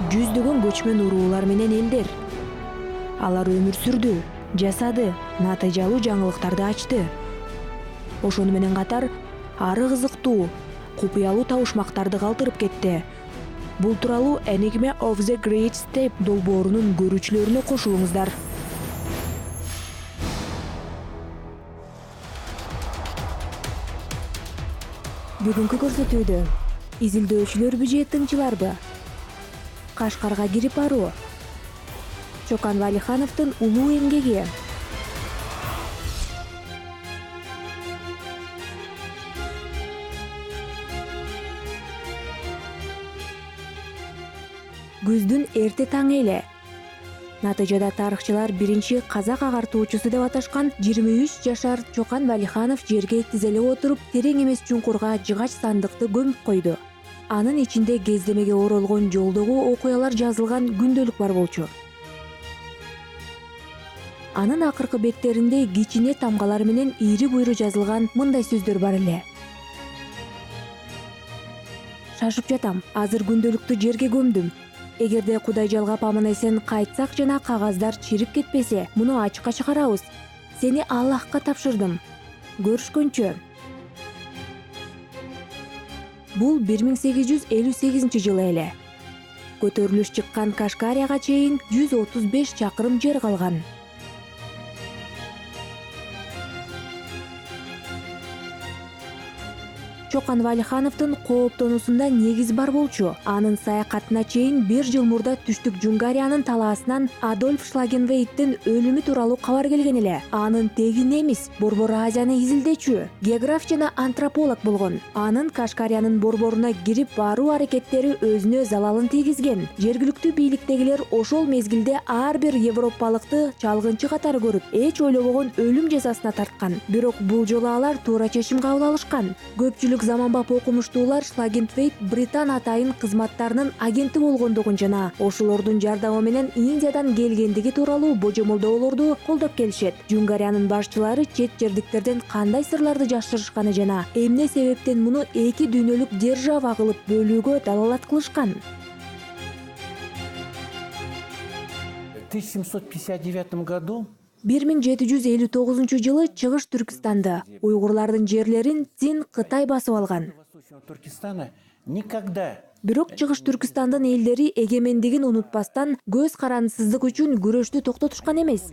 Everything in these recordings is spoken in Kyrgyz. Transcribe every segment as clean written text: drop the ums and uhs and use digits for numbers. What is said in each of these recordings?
жүздөгөн көчмөн уруулар менен элдер. Алар өмүр сүрдү, жасады, натыйжалуу жаңылыктарды ачты. Ошону менен катар ары кызыктуу, купуялуу табышмактарды калтырып кетти. Бул тууралуу Enigma of the Great Steppe долбоорунун көрүүчүлөрүнө кошулуңуздар. Бүгүнкү көрсөтүүдө изилдөөчүлөрбү же тыңчыларбы? Кашкарга кирип баруу. Чокан Валихановдун улуу эмгеги. Күздүн эрте таң эле. Натыйжада тарыхчылар биринчи казак агартуучусу деп аташкан 23 жашар Чокан Валиханов жерге тизеле отуруп, терең эмес чуңкурга жыгач сандыкты көмүп койду. Анын ичинде кездемеге оролгон жолдогу окуялар жазылган күндөлүк бар болчу. Анын акыркы беттеринде кичине тамгалар менен ийри буйру жазылган мындай сөздөр бар эле. Шашып жатам, азыр күндөлүктү жерге көмдүм. Эгерде Кудай жалгап аман-эсен кайтсак жана кагаздар чирип кетпесе, муну ачыкка чыгарабыз. Сени Аллахка тапшырдым. Көрүшкөнчө. Бул 1858 жылы эле. Көтөрүлүш чыккан Кашкарияга чейин 135 чакырым жер калган. Чокан Валихановдун кооптонуусунда негиз бар болчу. Анын саякатына чейин 1 жыл мурда түштүк Жунгариянын талаасынан Адольф Шлагенвейттин өлүмү тууралуу кабар келген эле. Анын теги немис, Борбор Азияны изилдечү, географ жана антрополог болгон. Анын Кашкариянын борборуна кирип баруу аракеттери өзүнө залалын тийгизген. Жергиликтүү бийликтегилер ошол мезгилде ар бир европалыкты чалгынчы катары көрүп, эч ойлобогон өлүм жазасына тарткан. Бирок бул жолу алар туура чечим кабыл алышкан. Көпчүлүк заманбап окумуштуулар Шлагенвейт Британ атайын кызматтарынын агенти болгондугун жана ошолордун жардамы менен Индиядан келгендиги тууралуу божомолдоолорду колдоп келишет. Жунгариянын башчылары чет жердиктерден кандай сырларды жашырышканы жана эмне себептен муну эки дүйнөлүк держава кылып бөлүүгө далалат кылышкан. 1759 году 1759 жылы Чыгыш Түркистанды, уйгурлардын жерлерин Цин Кытай басып алган. Бирок Чыгыш Түркистандын элдери эгемендигин унутпастан көз карандысыздык үчүн күрөштү токтотушкан эмес.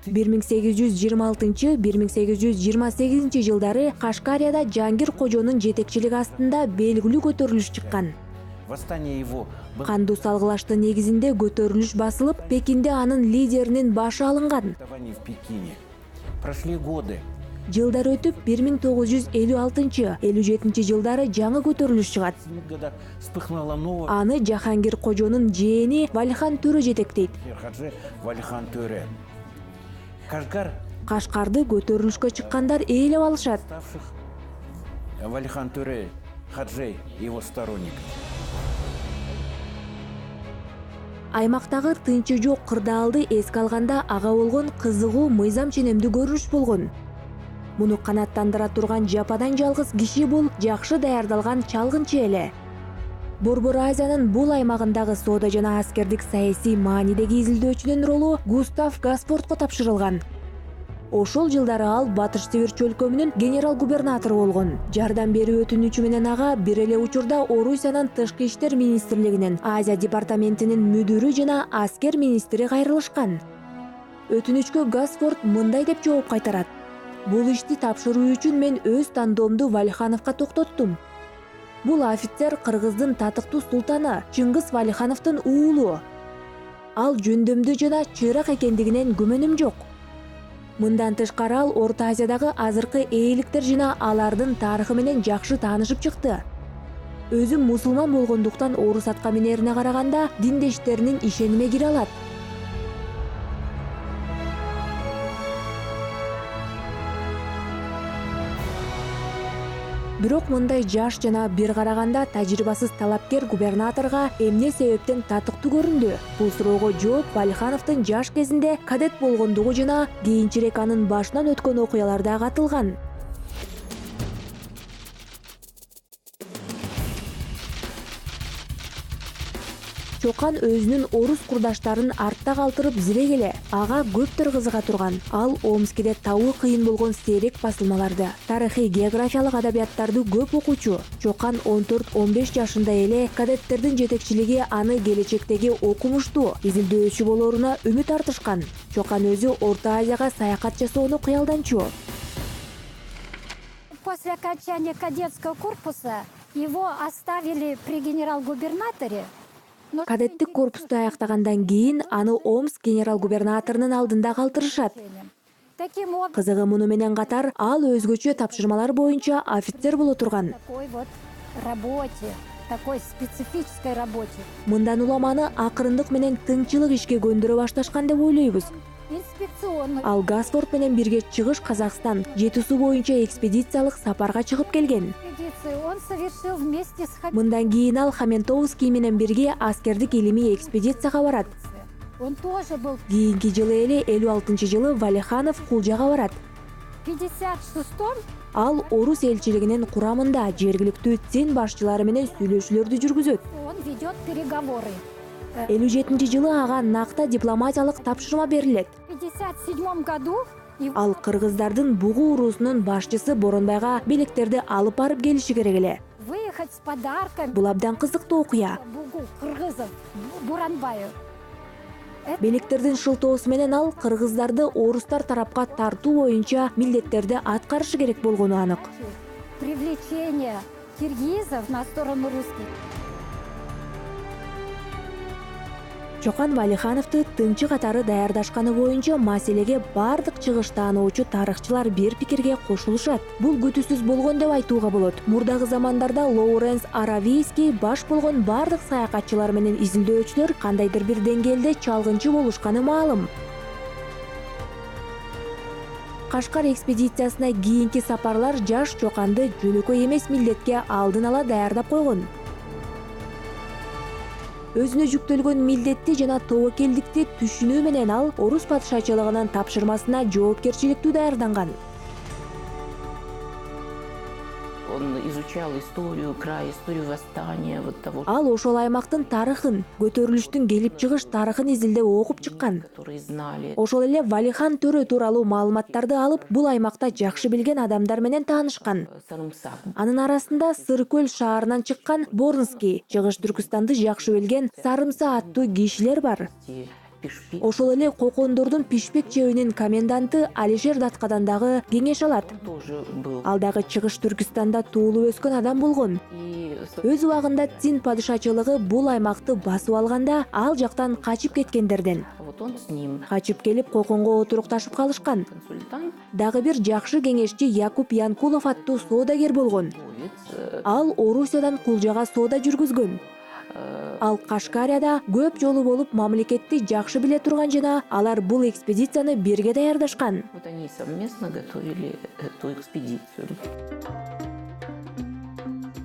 1826-1828 жылдары Кашкарияда Жангир Кожонун жетекчилиги астында белгилүү көтөрүлүш чыккан. Кандуу салгылаштын негизинде көтөрүлүш басылып, Пекинде анын лидеринин башы алынган. Жылдар өтүп 1956-57 жылдары жаңы көтөрүлүш чыгат. Аны Жахангир Кожонун жээни Валихан Төрө жетектейт. Кашкарды көтөрүлүшкө чыккандар ээлеп алышат. Валихан Төрө, Хаджей и его сторонник. Аймактагы тынчы жок кырдаалды эске алганда ага болгон кызыгуу мыйзам ченемдүү көрүнүш болгон. Муну канаттандыра турган жападан жалгыз киши бул жакшы даярдалган чалгынчы эле. Борбор Азиянын бул аймагындагы соода жана аскердик саясий маанидеги изилдөөчүнүн ролу Густав Гаспортко тапшырылган. Ошол жылдары ал Батыш Сибир чөлкөмүнүн генерал-губернатору болгон. Жардам берүү өтүнүчү менен ага бир эле учурда Орусиянын Тышкы иштер министрлигинин Азия департаментинин мүдүрү жана аскер министри кайрылышкан. Өтүнүчкө Гаспорт мындай деп жооп кайтарат: бул ишти тапшыруу үчүн мен өз тандоомду Валихановго токтоттум. Бул офицер Кыргыздын татыктуу султаны Чыңгыз Валихановдун уулу. Ал жөндөмдүү жана чыйрак экендигинен күмөнүм жок. Мындан тышкары ал Орто Азиядагы азыркы ээликтер жана алардын тарыхы менен жакшы таанышып чыкты. Өзү мусулман болгондуктан орус атка минерине караганда диндештеринин ишениме кире алат. Бирок мындай жаш жана бир караганда тажрыйбасыз талапкер губернаторго эмне себептен татыктуу көрүндү? Бул суроого жооп Валихановдун жаш кезинде кадет болгондугу жана кийинчерээк анын башынан өткөн окуяларда катылган. Чокан өзүнүн орус курдаштарын артта калтырып зилегеле. Ага көптөр кызыга турган. Ал Омскиде табуу кыйын болгон сейрек басылмаларды, тарыхый географиялык адабияттарды көп окуучу. Чокан 14-15 жашында эле кадеттердин жетекчилиги аны келечектеги окумуштуу изилдөөчү болоруна үмүт артышкан. Чокан өзү Орто Азияга саякат жасоону кыялданчу. После окончания кадетского корпуса его оставили при генерал-губернаторе. Кадеттик корпусту аяктагандан кийин аны Омск генерал-губернаторунун алдында калтырышат. Таким образом, Кызыгы муну менен катар ал өзгөчө тапшырмалар боюнча офицер боло турган. такой вот работе, такой специфической работе. Мындан улам аны акырындык менен тыңчылык ишке көндүрө башташкан деп ойлойбуз. Инспекционный Ал Гасфорд менен бирге чыгыш Казакстан, Жети суу боюнча экспедициялык сапарга чыгып келген. экспедицию он совершил вместе с Мындан кийин ал Хаментовский менен бирге аскердик илимий экспедицияга барат. Он тоже был Кийинки жылы эле 56-жылы Валиханов Кулжага барат. в 56-м. Ал орус элчилигинин курамында жергиликтүү цин башчылары менен сүйлөшүүлөрдү жүргүзөт. Он ведет переговоры. 57-жылы ага накта дипломатиялык тапшырма берилет. В 57 году его Ал кыргыздардын Бугу уруусунун башчысы Боронбайга билектерди алып барып келиши керек эле. выехать с подарками Бул абдан кызыктуу окуя. Бугу кыргызов Буранбаю. Белектердин шылтоосу менен ал кыргыздарды орустар тарапка тартуу боюнча милдеттерди аткарышы керек болгону анык. Привлечение киргизов на сторону русских. Чокан Валихановду тыңчы катары даярдашканы боюнча маселеге бардык чыгыш таануучу тарыхчылар бир пикирге кошулушат. Бул күтүүсүз болгон деп айтууга болот. Мурдагы замандарда Лоуренс Аравийский баш болгон бардык саякатчылар менен изилдөөчүлөр кандайдыр бир деңгээлде чалгынчы болушканы маалым. Кашкар экспедициясына кийинки сапарлар жаш Чоканды жөнөкөй эмес милдетке алдын ала даярдап койгон. Өзүнө жүктөлгөн милдетти жана тобокелдикти түшүнүү менен ал орус падышачылыгынын тапшырмасына жоопкерчиликтүү даярданган. Он изучал историю края, историю восстания, вот того, Ал ошол аймактын тарыхын, көтөрүлүштүн келип чыгыш тарыхын изилдеп окуп чыккан. которые знали. Ошол эле Валихан төрө тууралуу маалыматтарды алып, бул аймакта жакшы билген адамдар менен таанышкан. Сарымсак. Анын арасында Сыркөл шаарынан чыккан Борнский, Чыгыш Түркүстанды жакшы билген Сарымса аттуу кишилер бар. Пишпи Ошол эле Кокондордун Пишпек чебинин коменданты Алишер Даткадан дагы кеңеш алат. тоже был. Ал дагы Чыгыш Түркүстанда туулуп өскөн адам болгон. И Өз убагында Цин падышачылыгы бул аймакты басып алганда ал жактан качып кеткендерден. вот он с ним, Качып келип Коконго отурукташып калышкан. консультант, Дагы бир жакшы кеңешчи Якуб Янкулов аттуу соодагер болгон. торговец, Ал Орусиядан Кулжага соода жүргүзгөн. Ал Кашкарияда көп жолу болуп мамлекетти жакшы биле турган жана алар бул экспедицияны бирге даярдашкан. вот они совместно готовили эту экспедицию.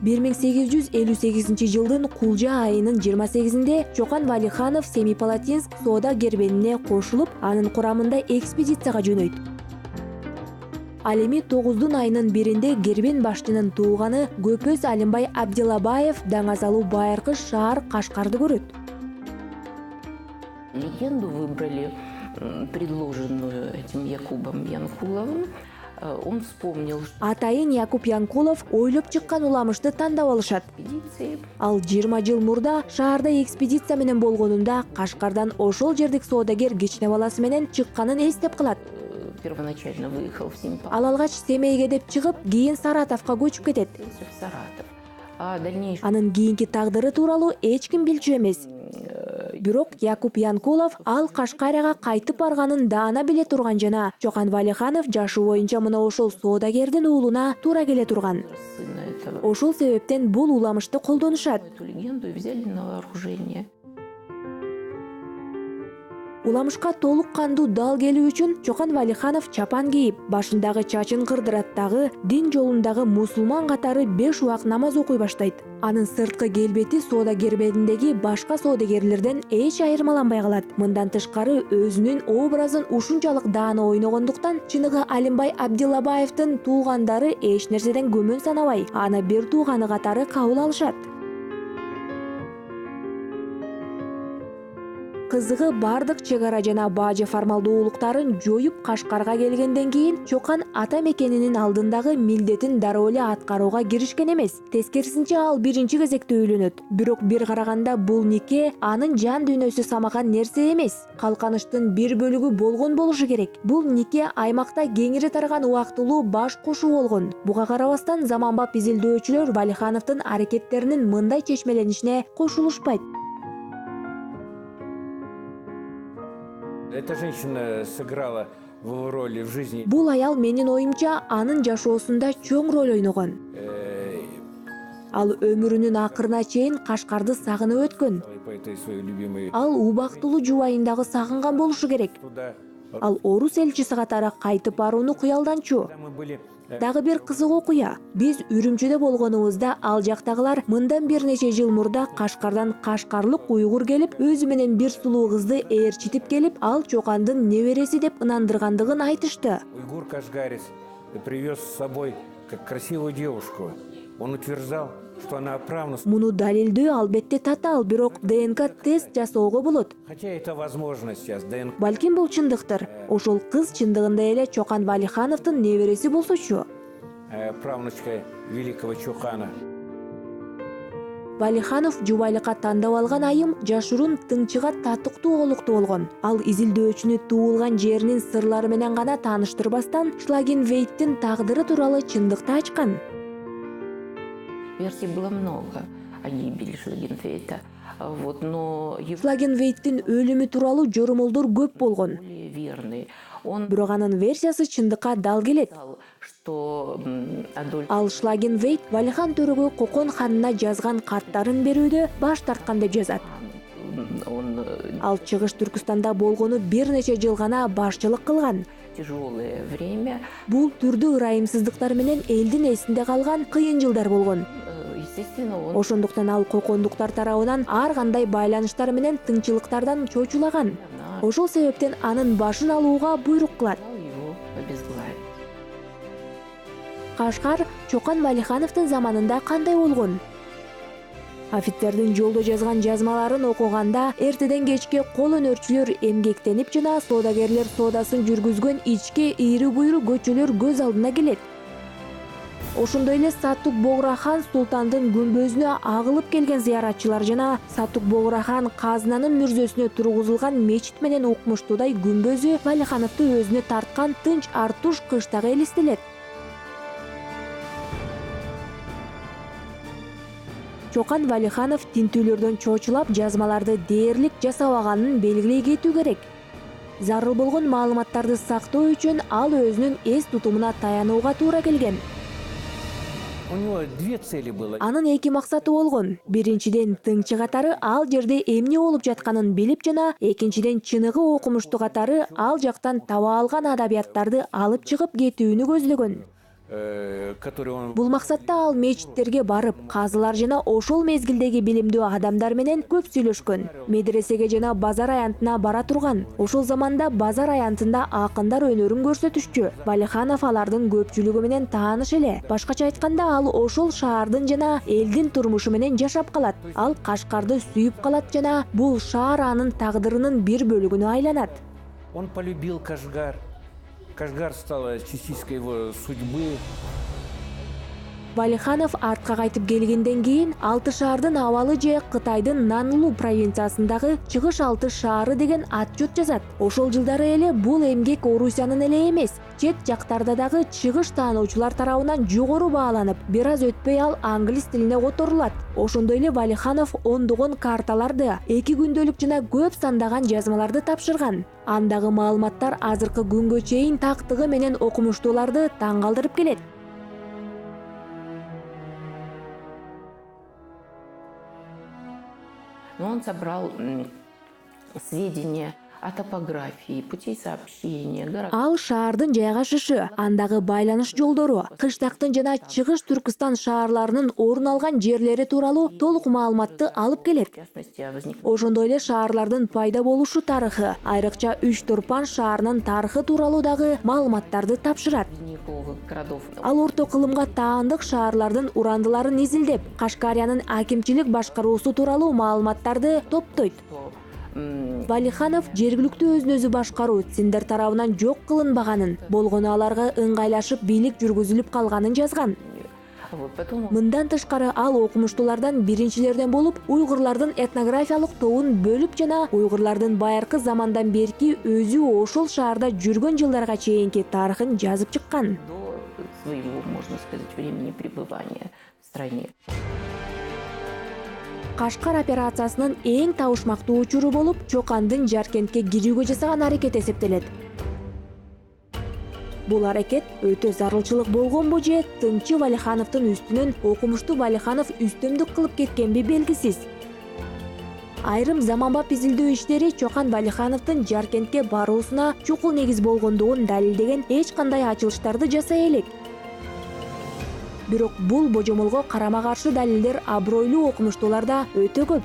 1858 жылдын Кулжа айынын 28-inde Чокан Валиханов Семипалатинск соода кербенине кошулуп, анын курамында экспедицияга жөнөйт. Ал эми 9 айынын 1-inde кербен башчынын тууганы Көпөз Алимбай Абдилабаев даңазалуу байыркы шаар Кашкарды көрөт. Легенду выбрали, предложенную этим Якубом Янкуловым. Он вспомнил, что Атайын Якуб Янкулов ойлоп чыккан уламышты тандап алышат. экспедиции Ал 20 жыл мурда шаарда экспедиция менен болгонунда Кашкардан ошол жердик соодагер кичине баласы менен чыкканын эстеп калат. первоначально выехал в Семипал, Ал алгач Семейге деп чыгып, кийин Саратовко көчүп кетет. в Саратов. А дальнейшее Анын кийинки тагдыры тууралуу эч ким билчү эмес. Бирок Якуб Янкулов ал Кашкарияга кайтып барганын даана биле турган жана Чокан Валиханов жашы боюнча мына ошол соодагердин уулуна туура келе турган. сына этого Ошол себептен бул уламышты колдонушат. эту легенду и взяли на вооружение. Уламышка толук кандуу дал келүү үчүн Чокан Валиханов чапан кийип, башындагы чачын кырдыраттагы дин жолундагы мусулман катары 5 убак намаз окуй баштайт. Анын сырткы келбети соода кербетиндеги башка соодагерлерден эч айырмаланбай калат. Мындан тышкары өзүнүн образын ушунчалык даана ойногондуктан чыныгы Алимбай Абдилабаевдин туугандары эч нерседен көмөн санабай, аны бир тууганы катары кабыл алышат. Кызыгы бардык чек ара жана бажы формалдуулуктарын жоюп Кашкарга келгенден кийин Чокан ата мекенинин алдындагы милдетин дароо эле аткарууга киришкен эмес. Тескерисинче ал биринчи кезекте үйлөнөт. Бирок бир караганда бул нике анын жан дүйнөсү самаган нерсе эмес. Калканыштын бир бөлүгү болгон болушу керек. Бул нике аймакта кеңири тараган убактылуу баш кошуу болгон. Буга карабастан заманбап изилдөөчүлөр Валихановдун аракеттеринин мындай чечмеленишине кошулушпайт. Эта женщина сыграла в роли в жизни. Бул аял менин оюмча анын жашоосунда чоң роль ойногон. Ал өмүрүнүн акырына чейин Кашкарды сагынып өткөн. По этой своей любимой. Ал убактылуу жубайын дагы сагынган болушу керек. Туда. Ал орус элчиси катары кайтып барууну куялданчу. Мы были. Дагы бир кызык окуя. Биз Үрүмчүдө болгонубузда ал жактагылар мындан бир нече жыл мурда Кашкардан кашкарлык уйгур келип, өзү менен бир сулуу кызды ээрчитип келип, ал Чокандын небереси деп ынандыргандыгын айтышты. Уйгур кашгарец привез с собой как красивую девушку. Он утверждал, что она правнук. Муну далилдөө албетте татаал, бирок ДНК тест жасоого болот. Хотя это возможно сейчас. ДНК. Балким бул чындыктыр. Ошол кыз чындыгында эле Чокан Валихановдун небереси болсочу. Правнучка великого Чокана. Валиханов жубайлыкка тандап алган айым жашыруун тыңчыга татыктуу олуктуу болгон. Ал изилдөөчүнү туулган жеринин сырлары менен гана тааныштырбастан Шлагенвейттин тагдыры тууралуу чындыкты ачкан. Версий было много о гибели Шлагенвейта. Вот, но его Шлагенвейттин өлүмү тууралуу жорумолдор көп болгон. более верный. Он Бирок анын версиясы чындыкка дал келет. сказал, что Адольф Ал Шлагенвейт Валихан төрөгө Кокон ханына жазган каттарын берүүдө баш тарткан деп жазат. он Ал Чыгыш Түркүстанда болгону бир нече жыл гана башчылык кылган. тяжелое время. Бул түрдүү ырайымсыздыктар менен элдин эсинде калган кыйын жылдар болгон. Естественно, он Ошондуктан ал кокондуктар тарабынан ар кандай байланыштар менен тыңчылыктардан чочулаган. Ошол себептен анын башын алууга буйрук кылат. дал его обезглавить. Кашкар Чокан Валихановдун заманында кандай болгон? Офицердин жолдо жазган жазмаларын окуганда эртеден кечке кол өнөрчүлөр эмгектенип жана соодагерлер соодасын жүргүзгөн ичке ийри буйру көчөлөр көз алдына келет. Ошондой эле Саттук Бограхан султандын күмбөзүнө агылып келген зыяратчылар жана Саттук Бограхан казынанын мүрзөсүнө тургузулган мечит менен укмуштуудай күмбөзү Валихановду өзүнө тарткан Тынч Артуш кыштагы элестелет. Чокан Валиханов тинтүүлөрдөн чочулап жазмаларды дээрлик жасабаганын белгилей кетүү керек. Зарыл болгон маалыматтарды сактоо үчүн ал өзүнүн эс тутумуна таянууга туура келген. У него две цели было. Анын эки максаты болгон. Биринчиден тыңчы катары ал жерде эмне болуп жатканын билип жана экинчиден чыныгы окумуштуу катары ал жактан таба алган адабияттарды алып чыгып кетүүнү көздөгөн. Который он. Бул максатта ал мечиттерге барып, казылар жана ошол мезгилдеги билимдүү адамдар менен көп сүйлөшкөн. Медресеге жана базар аянтына бара турган. Ошол заманда базар аянтында акындар өнөрүн көрсөтүшчү. Валиханов алардын көпчүлүгү менен тааныш эле. Башкача айтканда, ал ошол шаардын жана элдин турмушу менен жашап калат. Ал Кашкарды сүйүп калат жана бул шаар анын тагдырынын бир бөлүгүнө айланат. Он полюбил Кашгар. Кашгар стала частичкой его судьбы. Валиханов артка кайтып келгенден кийин Алты шаардын абалы же Кытайдын Нанлу провинциясындагы Чыгыш Алты шаары деген отчет жазат. Ошол жылдары эле бул эмгек Орусиянын эле эмес, чет жактарда дагы чыгыш таануучулар тарабынан жогору бааланып, бир аз өтпөй ал англис тилине которулат. Ошондой эле Валиханов ондогон карталарды, 2 күндөлүк жана көп сандаган жазмаларды тапшырган. Андагы маалыматтар азыркы күнгө чейин тактыгы менен окумуштууларды таң калтырып келет. Но он собрал сведения о топографии, путей сообщения, городах. Ал шаардын жайгашышы, андагы байланыш жолдору, Кыштактын жана Чыгыш Түркүстан шаарларынын орун алган жерлери тууралуу толук маалыматты алып келет. В частности, о возникновении Ошондой эле шаарлардын пайда болушу тарыхы, айрыкча Үч Турпан шаарынын тарыхы тууралуу дагы маалыматтарды тапшырат. городов. Ал орто кылымга таандык шаарлардын урандыларын изилдеп, Кашкариянын акимчилик башкаруусу тууралуу маалыматтарды топтойт. Валиханов жергиликтүү өзүн өзү башкаруу циндер тарабынан жок кылынбаганын, болгону аларга ыңгайлашып бийлик жүргүзүлүп калганын жазган. Мындан тышкары ал окумуштуулардан биринчилерден болуп, уйгурлардын этнографиялык тобун бөлүп жана уйгурлардын байыркы замандан берки өзү ошол шаарда жүргөн жылдарга чейинки тарыхын жазып чыккан. До своего, можно сказать, времени пребывания в стране. Кашкар операциясынын эң табышмактуу учуру болуп, Чокандын Жаркентке кирүүгө жасаган аракети эсептелет. Бул аракет өтө зарылчылык болгонбу же Тынчы Валихановдун үстүнөн окумуштуу Валиханов үстөмдүк кылып кеткенби белгисиз. Айрым заманбап изилдөө иштери Чокан Валихановдун Жаркентке баруусуна чукул негиз болгондугун далилдеген эч кандай ачылыштарды жасай элек. Бирок бул божомолго карама-каршы далилдер абройлуу окумуштууларда өтө көп.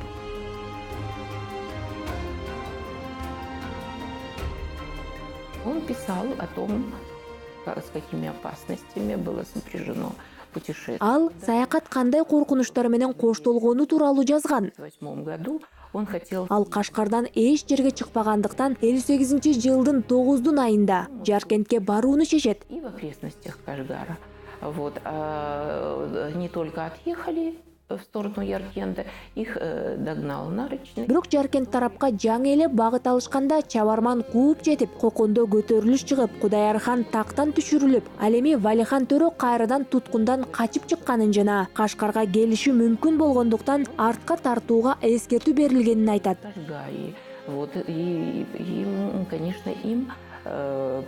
Он писал о том, с какими опасностями было сопряжено путешествие. Ал саякат кандай коркунучтар менен коштолгону тууралуу жазган. В 1958 году он хотел... Ал Кашкардан эч жерге чыкпагандыктан 58-жылдын 9 айында Жаркентке барууну чечет. И в окрестностях Кашгара. Вот, не только отъехали в сторону Яркенда, их догнал нарочный. Бирок Жаркент тарапка жаңы эле багыт алышканда чабарман кууп жетип, Кокондо көтөрүлүш чыгып, Кудайархан тактан түшүрүлүп, ал эми Валихан төрө кайрадан туткундан качып чыкканын жана Кашкарга келиши мүмкүн болгондуктан артка тартууга эскертүү берилгенин айтат. Вот, и им, конечно, им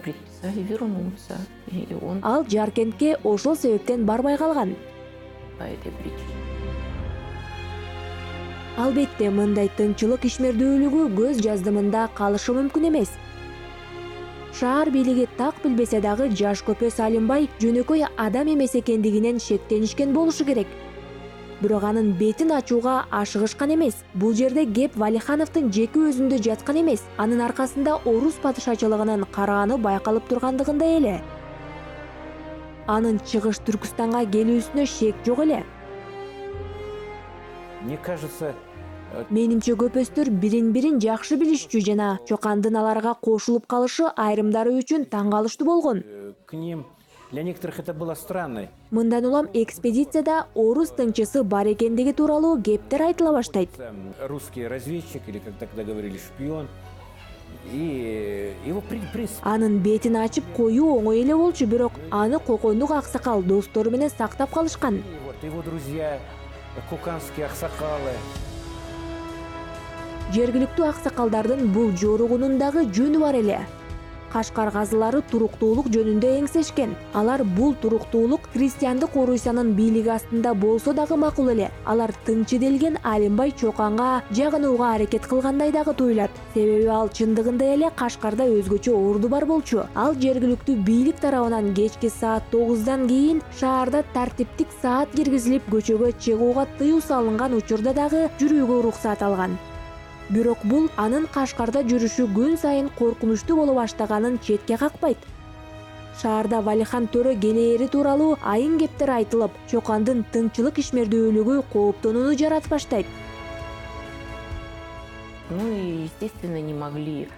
предписали вернуться. И он... Ал Жаркентке ошол себептен барбай калган. По этой причине. Албетте, мындай тынчылык ишмердүүлүгү көз жаздымында калышы мүмкүн эмес. Шаар бийлиги так билбесе дагы жаш көпө Салимбай жөнөкөй адам эмес экендигинен шектенишкен болушу керек. Бирок анын бетин ачууга ашыгышкан эмес. Бул жерде кеп Валихановдун жеке өзүндө жаткан эмес. Анын аркасында орус падышачылыгынын карааны байкалып тургандыгында эле. Анын чыгыш Түркүстанга келүүсүнө шек жок эле. Мне кажется, Менимче көпөстөр бирин-бирин жакшы билишчү жана Чокандын аларга кошулуп калышы айрымдары үчүн таң калыштуу болгон. к ним, для некоторых это было странно. Мындан улам экспедицияда орус тынчысы бар экендиги тууралуу кептер айтыла баштайт. Русский разведчик, или как тогда говорили, шпион. И его принцип... Анын бетин ачып коюу оңой эле болчу, бирок аны Кокондук аксакал достору менен сактап калышкан. Вот его друзья, куканские аксакалы. Жергиликтүү аксакалдардын бул жоругунун дагы жөнү бар эле. Кашкар газылары туруктуулук жөнүндө эңсешкен. Алар бул туруктуулук христиандык Орусиянын бийлиги астында болсо дагы макул эле. Алар тынчы делген Алимбай Чоканга жагынууга аракет кылгандай дагы туйлат. Себеби ал чындыгында эле Кашкарда өзгөчө орду бар болчу. Ал жергиликтүү бийлик тарабынан кечки саат 9-дан кийин шаарда тартиптик саат киргизилип, көчөгө чыгууга тыюу салынган учурда дагы жүрүүгө уруксат алган. Бирок бул анын Кашкарда жүрүшү күн сайын коркунучтуу боло баштаганын четке какпайт. Шаарда Валихан төрө келээри тууралуу айын кептер айтылып, Чокандын тынчылык ишмердүүлүгү кооптонууну жаратып баштайт. Ну и, естественно, не могли...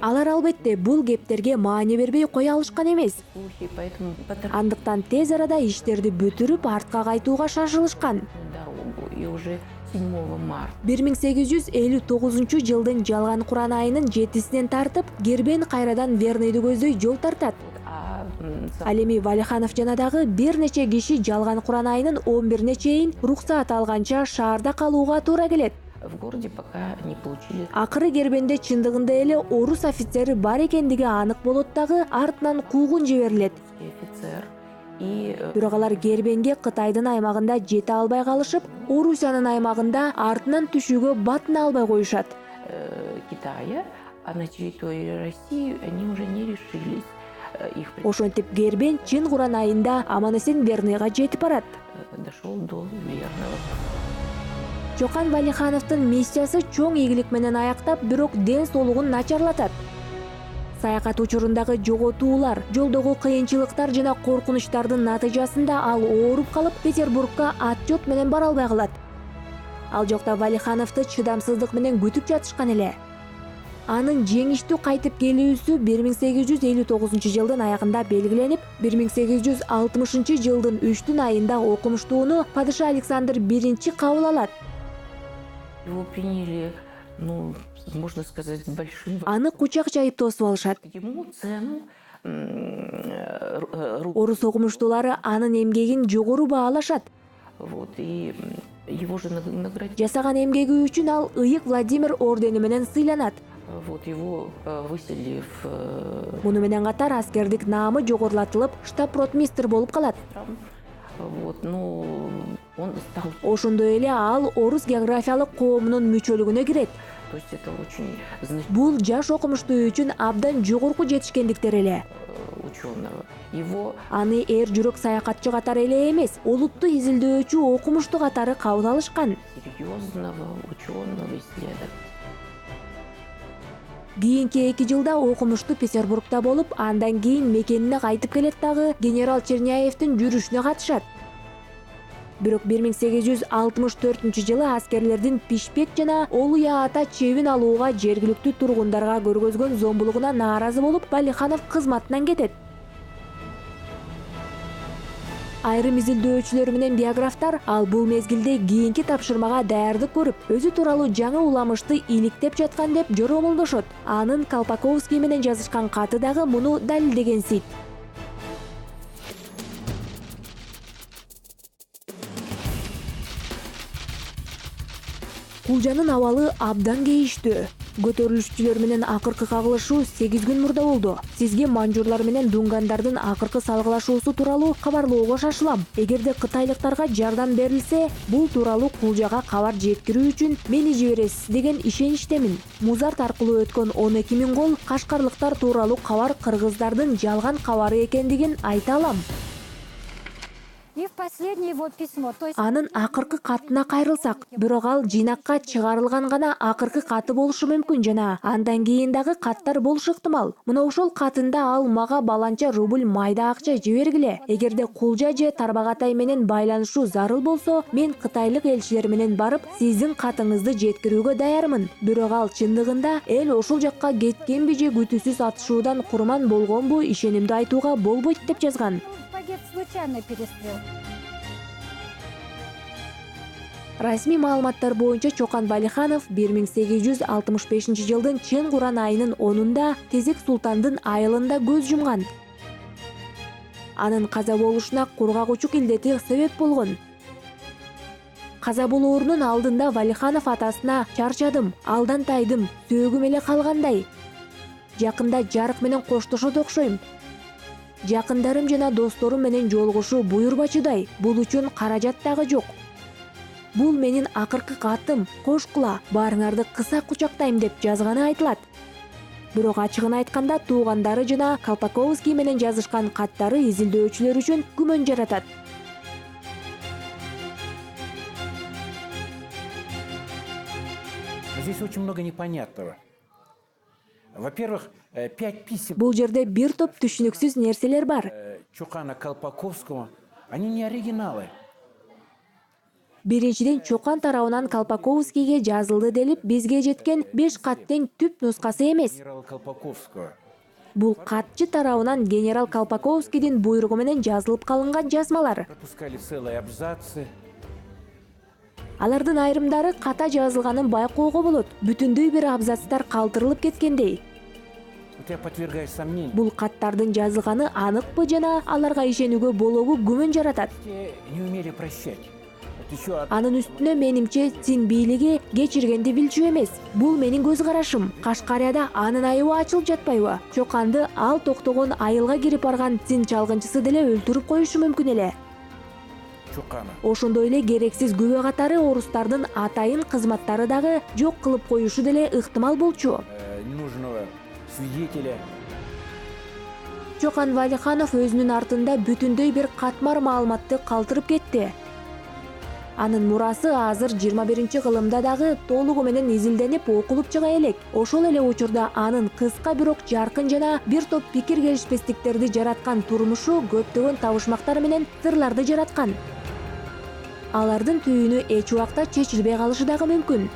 Алар албетте бул кептерге маани бербей кое алышкан эмес. Поэтому Андыктан тез арада иштерди бүтүрүп артка кайтууга шашылышкан. дорогу. И уже 7 марта 1859-жылдын жалган Куран айынын 7-синен тартып, Гербен кайрадан Верныйды көздөй жол тартат. Ал эми Валиханов жана дагы бир нече киши жалган Куран айынын 11-не чейин уруксаат алганча шаарда калууга туура келет. в городе пока не получили. Акыры Гербенде чындыгында эле орус офицери бар экендиги анык болот дагы артынан куугун жиберилет. Офицер. И Бирок алар Гербенге Кытайдын аймагында жете албай калышып, Орусиянын аймагында артынан түшүүгө батына албай коюшат. Китая, а на территории России они уже не решились. Их Ошентип Гербен чын Куран айында аман-эсен Верныйга жетип барат. дошел до Верного. Чокан Валихановдун миссиясы чоң ийгилик менен аяктап, бирок ден соолугун начарлатат. Саякат учурундагы жоготуулар, жолдогу кыйынчылыктар жана коркунучтардын натыйжасында ал ооруп калып Петербургка отчет менен бара албай калат. Ал жокто Валихановду чыдамсыздык менен күтүп жатышкан эле. Анын жеңиштүү кайтып келүүсү 1859 жылдын аягында белгиленип, 1860 жылдын 3 айында окумуштууну падыша Александр I кабыл алат. Его приняли, ну, можно сказать, с большим... Аны кучак жайып тосуп алышат. Ему цену Орус окумуштуулары анын эмгегин жогору баалашат. вот, и его же наградили. Жасаган эмгеги үчүн ал ыйык Владимир ордени менен сыйланат. Вот, его выселили в Муну менен катар аскердик наамы жогорулатылып, штаб-ротмистр болуп калат. вот, ну, он стал... Ошондой эле ал орус географиялык коомунун мүчөлүгүнө кирет. То есть это очень значительный Бул жаш окумуштуу үчүн абдан жогорку жетишкендиктер эле. ученого. Его Аны эр жүрөк саякатчы катары эле эмес, олуттуу изилдөөчү окумуштуу катары кабыл алышкан. серьезного ученого исследователя. Кийинки 2 жылда окумуштуу Петербургда болуп, андан кийин мекенине кайтып келет дагы генерал Черняевдин жүрүшүнө катышат. Бирок 1864 жылы аскерлердин Пишпек жана Олуя ата чебин алууга жергиликтүү тургундарга көргөзгөн зомбулугуна нааразы болуп, Валиханов кызматынан кетет. Айрым изилдөөчүлөр менен биографтар ал бул мезгилде кийинки тапшырмага даярдык көрүп, өзү тууралуу жаңы уламышты иликтеп жаткан деп жоромолдошот. Анын Колпаковский менен жазышкан каты дагы муну далилдегенсийт. Кулжанын абалы абдан кейиштүү. Көтөрүлүшчүлөр менен акыркы кагылышуу 8 күн мурда болду. Сизге манжурлар менен дунгандардын акыркы салгылашуусу тууралуу кабарлоого шашылам. Эгерде кытайлыктарга жардам берилсе, бул тууралуу Кулжага кабар жеткирүү үчүн мени жибересиз деген ишеничтемин. Музарт аркылуу өткөн 12 000 кол кашкарлыктар тууралуу кабар кыргыздардын жалган кабары экендигин айта алам. И в последнее его письмо, то есть Анын акыркы катына кайрылсак, бирок ал жыйнакка чыгарылган гана акыркы каты болушу мүмкүн жана андан кийин дагы каттар болушу ыктымал. Мына ошол катында ал мага баланча рубль майда акча жибергиле. Эгерде Кулжа же Тарбагатай менен байланышуу зарыл болсо, мен кытайлык элчилер менен барып, сиздин катыңызды жеткирүүгө даярмын. Бирок ал чындыгында эл ошол жакка кеткенби же күтүүсүз атышуудан курман болгонбу, ишенимди айтууга болбойт деп жазган. пагет случайно перестрел. Расмий маалыматтар боюнча Чокан Валиханов 1865 жылдын Чен Куран айынын 10-унда Тезек Султандын айылында көз жумган. Анын каза болушуна кургак илдети себеп болгон. Каза болоорунун алдында Валиханов атасына чарчадым, алдан тайдым, сөөгүм эле калгандай. Жакында жарык менен коштошот окшойм. Жакындарым жана досторум менен жолугушуу буйрбачудай, бул үчүн каражат дагы жок. Бул менин акыркы катым, кош кула, баарыңарды кыса кучактайм деп жазганы айтылат. Бирок ачыгын айтканда туугандары жана Колпаковский менен жазышкан каттары изилдөөчүлөр үчүн күмөн жаратат. Здесь очень много непонятного. Во-первых, 5 писем Бул жерде бир топ түшүнүксүз нерселер бар. Чокана Колпаковского, они не оригиналы. Биринчиден Чокан тарабынан Колпаковскийге жазылды делип бизге жеткен 5 каттын түп нускасы эмес. Генерала Колпаковского. Бул катчы тарабынан генерал Колпаковскийдин буйругу менен жазылып калынган жазмалар. Пропускали целые абзацы. Алардын айрымдары ката жазылганын байкоого болот. Бүтүндөй бир абзацтар калтырылып кеткендей. Вот я подвергаю сомнению. Бул каттардын жазылганы аныкпы жана аларга ишенүүгө болобу күмөн жаратат. Те не умели прощать. Вот еще Анын үстүнө менимче Цин бийлиги кечиргенди билчү эмес. Бул менин көз карашым. Кашкарияда анын айыбы ачылып жатпайбы? Чоканды ал токтогон айылга кирип барган Цин чалгынчысы деле өлтүрүп коюшу мүмкүн эле. Чокана. Ошондой эле керексиз күбө катары орустардын атайын кызматтары дагы жок кылып коюшу деле ыктымал болчу. Ненужного свидетеля. Чокан Валиханов өзүнүн артында бүтүндөй бир катмар маалыматты калтырып кетти. Анын мурасы азыр 21-кылымда дагы толугу менен изилденип окулуп чыга элек. Ошол эле учурда анын кыска бирок жаркын жана бир топ пикир келишпестиктерди жараткан турмушу көптөгөн табышмактар менен сырларды жараткан. алардын түйүнү эч убакта чечилбей калышы дагы мүмкүн.